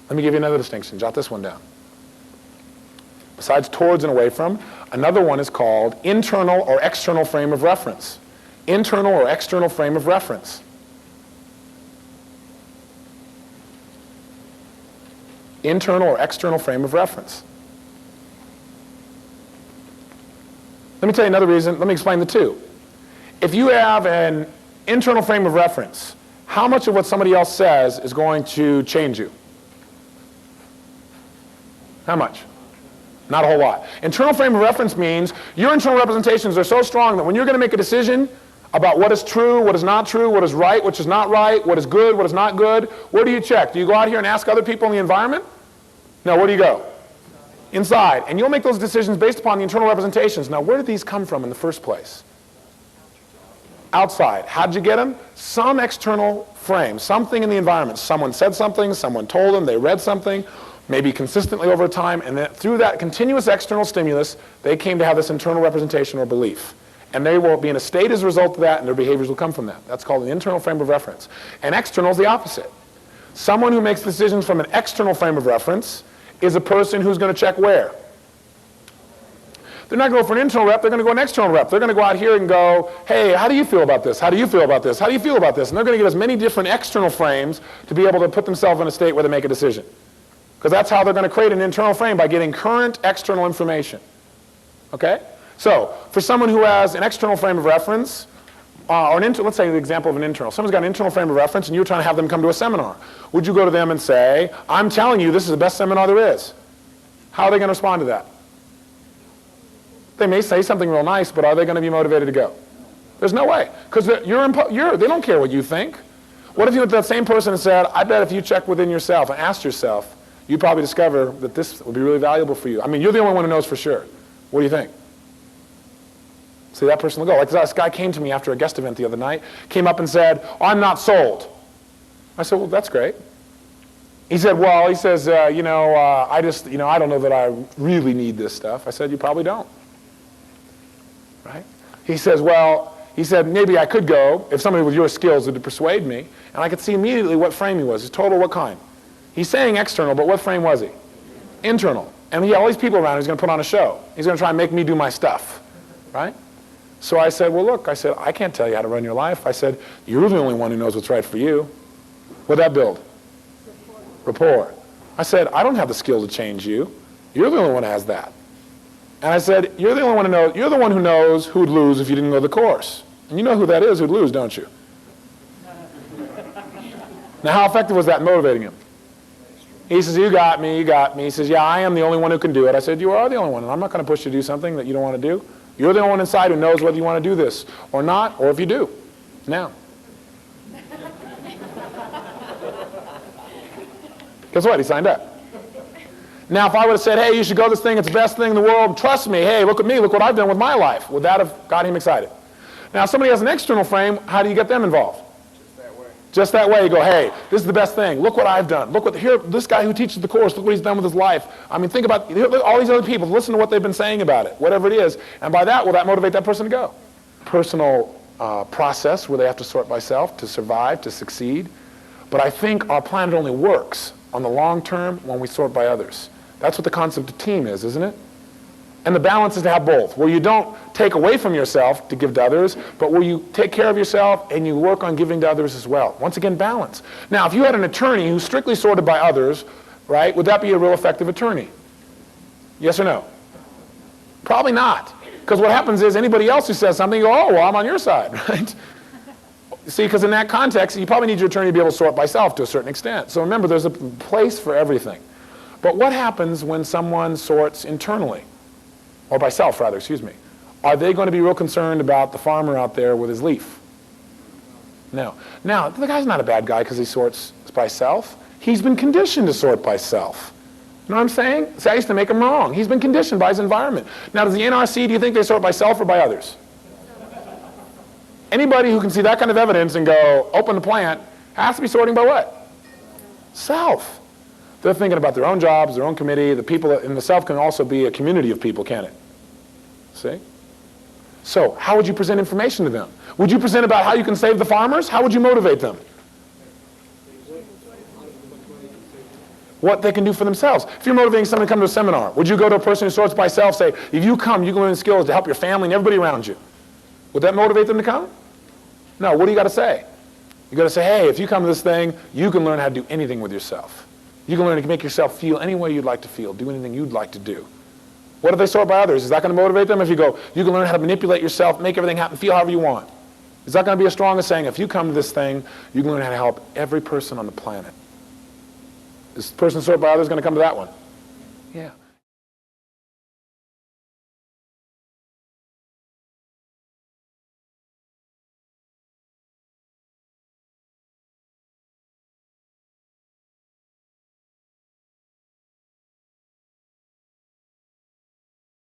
Let me give you another distinction. Jot this one down. Besides towards and away from, another one is called internal or external frame of reference. Internal or external frame of reference. Internal or external frame of reference. Let me tell you another reason. Let me explain the two. If you have an internal frame of reference, how much of what somebody else says is going to change you? How much? Not a whole lot. Internal frame of reference means your internal representations are so strong that when you're going to make a decision about what is true, what is not true, what is right, what is not right, what is good, what is not good, where do you check? Do you go out here and ask other people in the environment? No, where do you go? Inside. And you'll make those decisions based upon the internal representations. Now, where did these come from in the first place? Outside. How did you get them? Some external frame, something in the environment. Someone said something, someone told them, they read something, maybe consistently over time, and then through that continuous external stimulus, they came to have this internal representation or belief. And they will be in a state as a result of that, and their behaviors will come from that. That's called an internal frame of reference. And external is the opposite. Someone who makes decisions from an external frame of reference is a person who's going to check where? They're not going to go for an internal rep, they're going to go an external rep. They're going to go out here and go, hey, how do you feel about this? How do you feel about this? How do you feel about this? And they're going to get as many different external frames to be able to put themselves in a state where they make a decision. Because that's how they're going to create an internal frame, by getting current external information. Okay? So, for someone who has an external frame of reference, or let's say the example of an internal. Someone's got an internal frame of reference and you're trying to have them come to a seminar. Would you go to them and say, I'm telling you this is the best seminar there is? How are they going to respond to that? They may say something real nice, but are they going to be motivated to go? There's no way. Because they don't care what you think. What if you went to that same person and said, I bet if you check within yourself and asked yourself, you'd probably discover that this would be really valuable for you. I mean, you're the only one who knows for sure. What do you think? See, that person will go. Like this guy came to me after a guest event the other night, came up and said, I'm not sold. I said, well, that's great. He said, well, I don't know that I really need this stuff. I said, you probably don't. Right? He says, maybe I could go if somebody with your skills would persuade me. And I could see immediately what frame he was. His total, what kind? He's saying external, but what frame was he? Internal. And he had all these people around him. He's going to put on a show. He's going to try and make me do my stuff. Right? So I said, well, look, I can't tell you how to run your life. I said, you're the only one who knows what's right for you. What'd that build? Rapport. I said, I don't have the skill to change you. You're the only one who has that. And I said, you're the one who knows who'd lose if you didn't go the course. And you know who that is who'd lose, don't you? Now, how effective was that in motivating him? He says, you got me. He says, yeah, I am the only one who can do it. I said, you are the only one, and I'm not going to push you to do something that you don't want to do. You're the only one inside who knows whether you want to do this or not, or if you do. Now. Guess what? He signed up. Now, if I would have said, hey, you should go this thing, it's the best thing in the world, trust me, hey, look at me, look what I've done with my life, would that have got him excited? Now, if somebody has an external frame, how do you get them involved? Just that way. You go, hey, this is the best thing. Look what I've done. This guy who teaches the course, look what he's done with his life. I mean, think about all these other people. Listen to what they've been saying about it, whatever it is. And by that, will that motivate that person to go? Personal process where they have to sort by self to survive, to succeed. But I think our planet only works on the long term when we sort by others. That's what the concept of team is, isn't it? And the balance is to have both, where you don't take away from yourself to give to others, but where you take care of yourself and you work on giving to others as well. Once again, balance. Now, if you had an attorney who's strictly sorted by others, right, would that be a real effective attorney? Yes or no? Probably not. Because what happens is anybody else who says something, you go, oh, well, I'm on your side, right? See, because in that context, you probably need your attorney to be able to sort by self to a certain extent. So remember, there's a place for everything. But what happens when someone sorts internally? Or by self, rather, excuse me. Are they going to be real concerned about the farmer out there with his leaf? No. Now, the guy's not a bad guy because he sorts by self. He's been conditioned to sort by self. You know what I'm saying? See, I used to make him wrong. He's been conditioned by his environment. Now, does the NRC, do you think they sort by self or by others? Anybody who can see that kind of evidence and go, open the plant, has to be sorting by what? Self. They're thinking about their own jobs, their own committee. The people in the self can also be a community of people, can it? See? So, how would you present information to them? Would you present about how you can save the farmers? How would you motivate them? what they can do for themselves. If you're motivating someone to come to a seminar, would you go to a person who sorts by self, say, if you come, you can learn skills to help your family and everybody around you? Would that motivate them to come? No, what do you got to say? You got to say, hey, if you come to this thing, you can learn how to do anything with yourself. You can learn to make yourself feel any way you'd like to feel, do anything you'd like to do. What if they sort by others? Is that going to motivate them? If you go, you can learn how to manipulate yourself, make everything happen, feel however you want. Is that going to be as strong as saying, if you come to this thing, you can learn how to help every person on the planet? Is the person sort by others going to come to that one? Yeah.